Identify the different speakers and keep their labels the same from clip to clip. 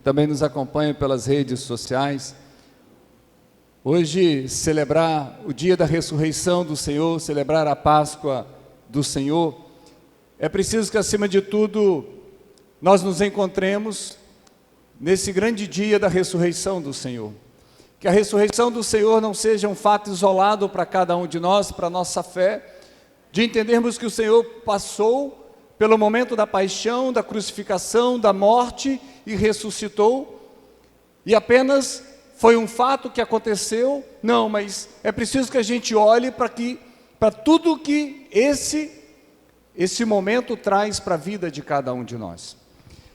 Speaker 1: também nos acompanham pelas redes sociais. Hoje, celebrar o dia da ressurreição do Senhor, celebrar a Páscoa do Senhor, é preciso que, acima de tudo, nós nos encontremos nesse grande dia da ressurreição do Senhor. Que a ressurreição do Senhor não seja um fato isolado para cada um de nós, para a nossa fé, de entendermos que o Senhor passou pelo momento da paixão, da crucificação, da morte e ressuscitou, e apenas foi um fato que aconteceu. Não, mas é preciso que a gente olhe para tudo que esse momento traz para a vida de cada um de nós.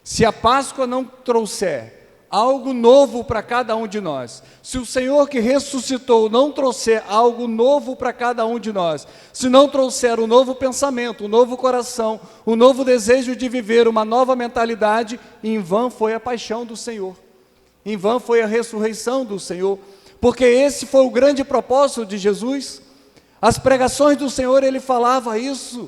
Speaker 1: Se a Páscoa não trouxer algo novo para cada um de nós, se o Senhor que ressuscitou não trouxer algo novo para cada um de nós, se não trouxer um novo pensamento, um novo coração, um novo desejo de viver, uma nova mentalidade, em vão foi a paixão do Senhor, em vão foi a ressurreição do Senhor, porque esse foi o grande propósito de Jesus. As pregações do Senhor, Ele falava isso,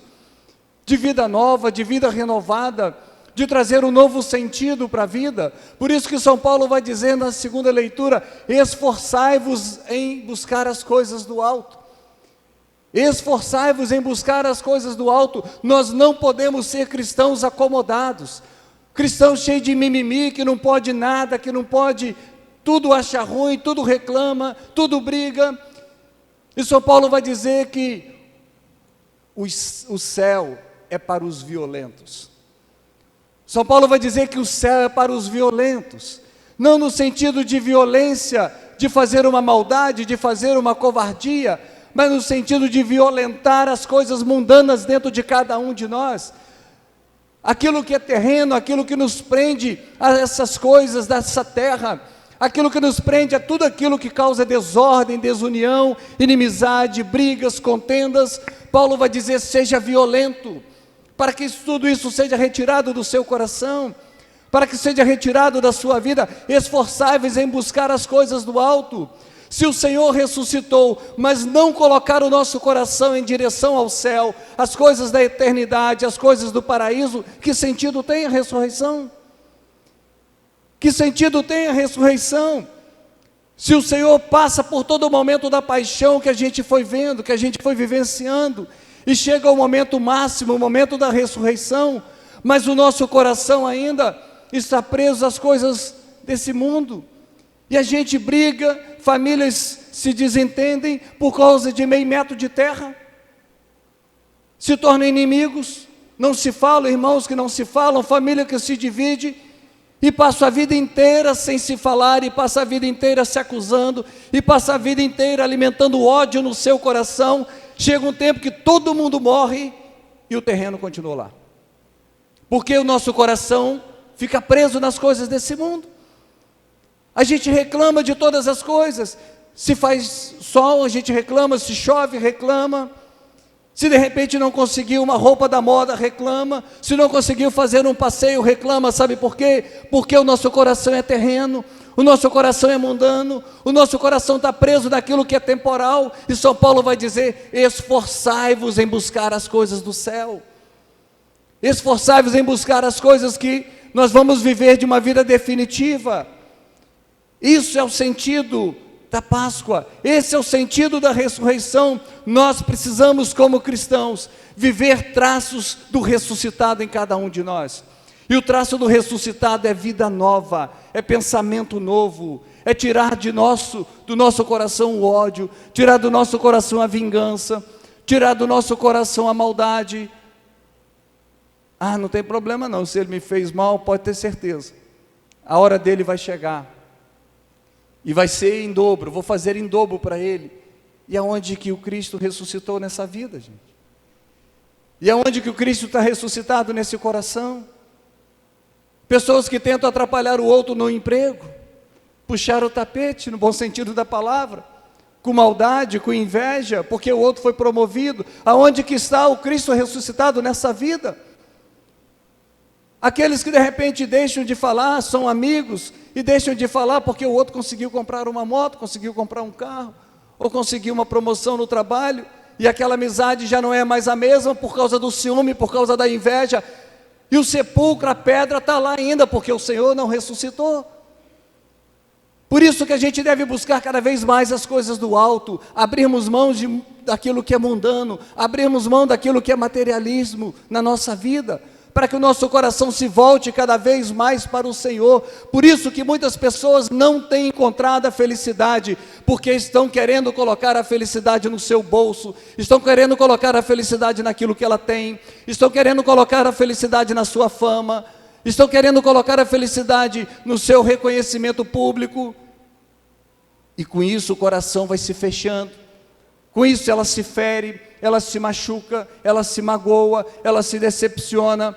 Speaker 1: de vida nova, de vida renovada, de trazer um novo sentido para a vida. Por isso que São Paulo vai dizer na segunda leitura: esforçai-vos em buscar as coisas do alto. Esforçai-vos em buscar as coisas do alto. Nós não podemos ser cristãos acomodados, cristãos cheios de mimimi, que não pode nada, que não pode, tudo acha ruim, tudo reclama, tudo briga. E São Paulo vai dizer que o céu é para os violentos. São Paulo vai dizer que o céu é para os violentos, não no sentido de violência, de fazer uma maldade, de fazer uma covardia, mas no sentido de violentar as coisas mundanas dentro de cada um de nós. Aquilo que é terreno, aquilo que nos prende a essas coisas dessa terra, aquilo que nos prende a tudo aquilo que causa desordem, desunião, inimizade, brigas, contendas. Paulo vai dizer: seja violento, para que tudo isso seja retirado do seu coração, para que seja retirado da sua vida. Esforçai-vos em buscar as coisas do alto. Se o Senhor ressuscitou, mas não colocar o nosso coração em direção ao céu, as coisas da eternidade, as coisas do paraíso, que sentido tem a ressurreição? Que sentido tem a ressurreição? Se o Senhor passa por todo o momento da paixão que a gente foi vendo, que a gente foi vivenciando, e chega ao momento máximo, o momento da ressurreição, mas o nosso coração ainda está preso às coisas desse mundo, e a gente briga, famílias se desentendem por causa de meio metro de terra, se tornam inimigos, não se falam, irmãos que não se falam, família que se divide, e passa a vida inteira sem se falar, e passa a vida inteira se acusando, e passa a vida inteira alimentando ódio no seu coração. Chega um tempo que todo mundo morre e o terreno continua lá, porque o nosso coração fica preso nas coisas desse mundo. A gente reclama de todas as coisas. Se faz sol, a gente reclama. Se chove, reclama. Se de repente não conseguiu uma roupa da moda, reclama. Se não conseguiu fazer um passeio, reclama. Sabe por quê? Porque o nosso coração é terreno, o nosso coração é mundano, o nosso coração está preso naquilo que é temporal. E São Paulo vai dizer: esforçai-vos em buscar as coisas do céu. Esforçai-vos em buscar as coisas que nós vamos viver de uma vida definitiva. Isso é o sentido da Páscoa, esse é o sentido da ressurreição. Nós precisamos, como cristãos, viver traços do ressuscitado em cada um de nós. E o traço do ressuscitado é vida nova, é pensamento novo, é tirar do nosso coração o ódio, tirar do nosso coração a vingança, tirar do nosso coração a maldade. Ah, não tem problema não, se ele me fez mal, pode ter certeza, a hora dele vai chegar, e vai ser em dobro, vou fazer em dobro para ele. E aonde que o Cristo ressuscitou nessa vida, gente? E aonde que o Cristo está ressuscitado nesse coração? Pessoas que tentam atrapalhar o outro no emprego, puxar o tapete, no bom sentido da palavra, com maldade, com inveja, porque o outro foi promovido. Aonde que está o Cristo ressuscitado nessa vida? Aqueles que de repente deixam de falar, são amigos, e deixam de falar porque o outro conseguiu comprar uma moto, conseguiu comprar um carro, ou conseguiu uma promoção no trabalho, e aquela amizade já não é mais a mesma por causa do ciúme, por causa da inveja. E o sepulcro, a pedra está lá ainda, porque o Senhor não ressuscitou. Por isso que a gente deve buscar cada vez mais as coisas do alto, abrirmos mão daquilo que é mundano, abrirmos mão daquilo que é materialismo na nossa vida, para que o nosso coração se volte cada vez mais para o Senhor. Por isso que muitas pessoas não têm encontrado a felicidade, porque estão querendo colocar a felicidade no seu bolso, estão querendo colocar a felicidade naquilo que ela tem, estão querendo colocar a felicidade na sua fama, estão querendo colocar a felicidade no seu reconhecimento público, e com isso o coração vai se fechando, com isso ela se fere, ela se machuca, ela se magoa, ela se decepciona.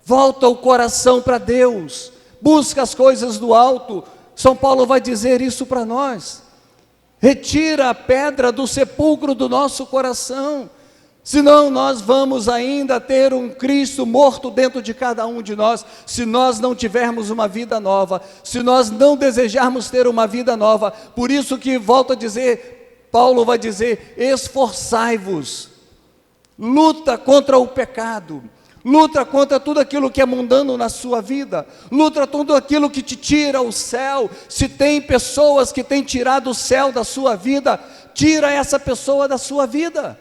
Speaker 1: Volta o coração para Deus, busca as coisas do alto. São Paulo vai dizer isso para nós: retira a pedra do sepulcro do nosso coração, senão nós vamos ainda ter um Cristo morto dentro de cada um de nós, se nós não tivermos uma vida nova, se nós não desejarmos ter uma vida nova. Por isso que, volto a dizer, Paulo vai dizer: esforçai-vos, luta contra o pecado, luta contra tudo aquilo que é mundano na sua vida, luta tudo aquilo que te tira o céu. Se tem pessoas que têm tirado o céu da sua vida, tira essa pessoa da sua vida.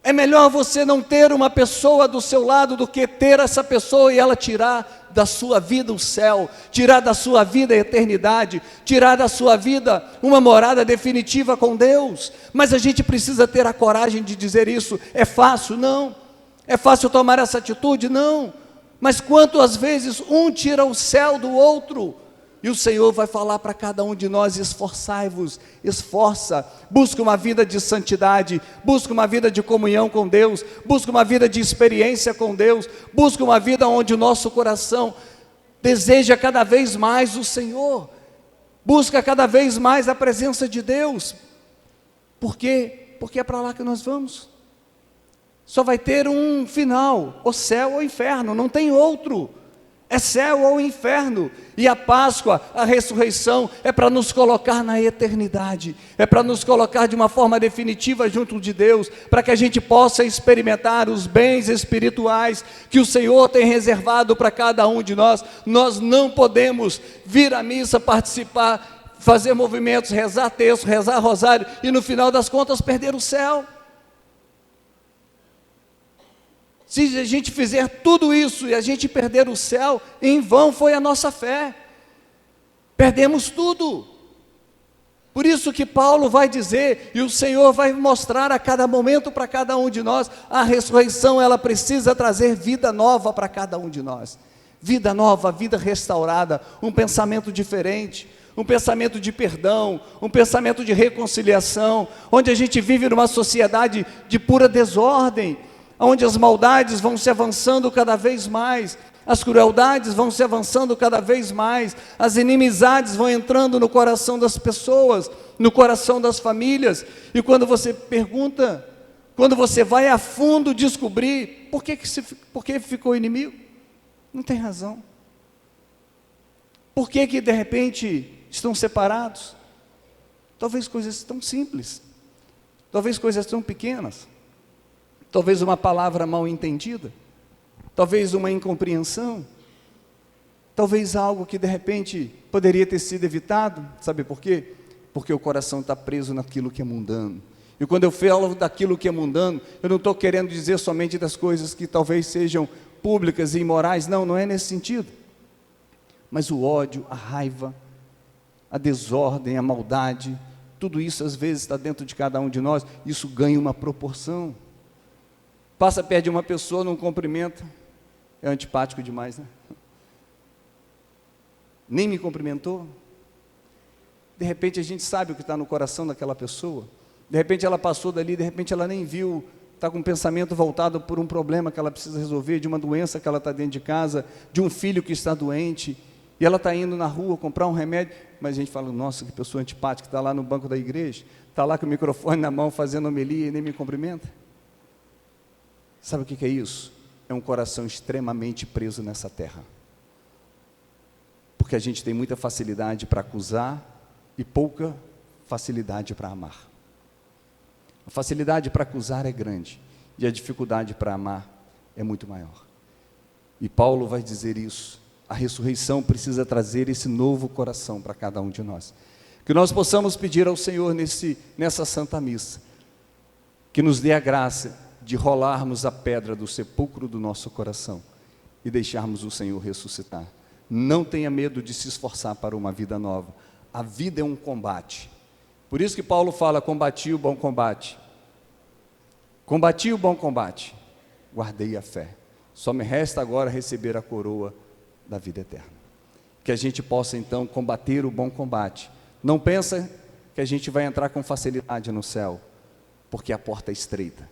Speaker 1: É melhor você não ter uma pessoa do seu lado do que ter essa pessoa e ela tirar da sua vida o céu, tirar da sua vida a eternidade, tirar da sua vida uma morada definitiva com Deus. Mas a gente precisa ter a coragem de dizer isso. É fácil? Não. É fácil tomar essa atitude? Não. Mas quantas vezes um tira o céu do outro? E o Senhor vai falar para cada um de nós: esforçai-vos, esforça, busca uma vida de santidade, busca uma vida de comunhão com Deus, busca uma vida de experiência com Deus, busca uma vida onde o nosso coração deseja cada vez mais o Senhor, busca cada vez mais a presença de Deus. Por quê? Porque é para lá que nós vamos. Só vai ter um final: o céu ou o inferno, não tem outro. É céu ou inferno. E a Páscoa, a ressurreição, é para nos colocar na eternidade, é para nos colocar de uma forma definitiva junto de Deus, para que a gente possa experimentar os bens espirituais que o Senhor tem reservado para cada um de nós. Nós não podemos vir à missa, participar, fazer movimentos, rezar texto, rezar rosário e no final das contas perder o céu. Se a gente fizer tudo isso e a gente perder o céu, em vão foi a nossa fé. Perdemos tudo. Por isso que Paulo vai dizer, e o Senhor vai mostrar a cada momento para cada um de nós, a ressurreição, ela precisa trazer vida nova para cada um de nós. Vida nova, vida restaurada, um pensamento diferente, um pensamento de perdão, um pensamento de reconciliação, onde a gente vive numa sociedade de pura desordem, onde as maldades vão se avançando cada vez mais, as crueldades vão se avançando cada vez mais, as inimizades vão entrando no coração das pessoas, no coração das famílias. E quando você pergunta, quando você vai a fundo descobrir por que ficou inimigo, não tem razão. Por que de repente estão separados? Talvez coisas tão simples, talvez coisas tão pequenas, talvez uma palavra mal entendida, talvez uma incompreensão, talvez algo que de repente poderia ter sido evitado. Sabe por quê? Porque o coração está preso naquilo que é mundano. E quando eu falo daquilo que é mundano, eu não estou querendo dizer somente das coisas que talvez sejam públicas e imorais, não é nesse sentido. Mas o ódio, a raiva, a desordem, a maldade, tudo isso às vezes está dentro de cada um de nós. Isso ganha uma proporção. Passa perto de uma pessoa, não cumprimenta, é antipático demais, né? Nem me cumprimentou. De repente a gente sabe o que está no coração daquela pessoa. De repente ela passou dali, de repente ela nem viu, está com o pensamento voltado por um problema que ela precisa resolver, de uma doença que ela está dentro de casa, de um filho que está doente, e ela está indo na rua comprar um remédio, mas a gente fala: nossa, que pessoa antipática, está lá no banco da igreja, está lá com o microfone na mão fazendo homilia e nem me cumprimenta. Sabe o que é isso? É um coração extremamente preso nessa terra. Porque a gente tem muita facilidade para acusar e pouca facilidade para amar. A facilidade para acusar é grande e a dificuldade para amar é muito maior. E Paulo vai dizer isso. A ressurreição precisa trazer esse novo coração para cada um de nós. Que nós possamos pedir ao Senhor nessa Santa Missa, que nos dê a graça de rolarmos a pedra do sepulcro do nosso coração e deixarmos o Senhor ressuscitar. Não tenha medo de se esforçar para uma vida nova. A vida é um combate. Por isso que Paulo fala: combati o bom combate. Combati o bom combate, guardei a fé. Só me resta agora receber a coroa da vida eterna. Que a gente possa então combater o bom combate. Não pensa que a gente vai entrar com facilidade no céu, porque a porta é estreita.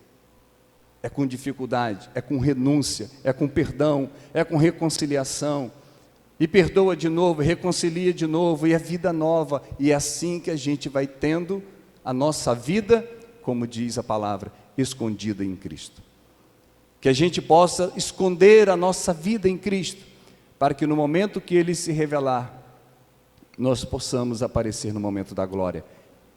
Speaker 1: É com dificuldade, é com renúncia, é com perdão, é com reconciliação. E perdoa de novo, reconcilia de novo, e é vida nova. E é assim que a gente vai tendo a nossa vida, como diz a palavra, escondida em Cristo. Que a gente possa esconder a nossa vida em Cristo, para que no momento que Ele se revelar, nós possamos aparecer no momento da glória.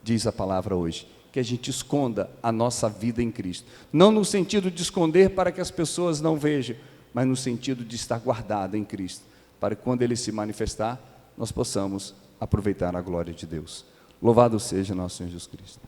Speaker 1: Diz a palavra hoje, que a gente esconda a nossa vida em Cristo. Não no sentido de esconder para que as pessoas não vejam, mas no sentido de estar guardada em Cristo, para que quando Ele se manifestar, nós possamos aproveitar a glória de Deus. Louvado seja nosso Senhor Jesus Cristo.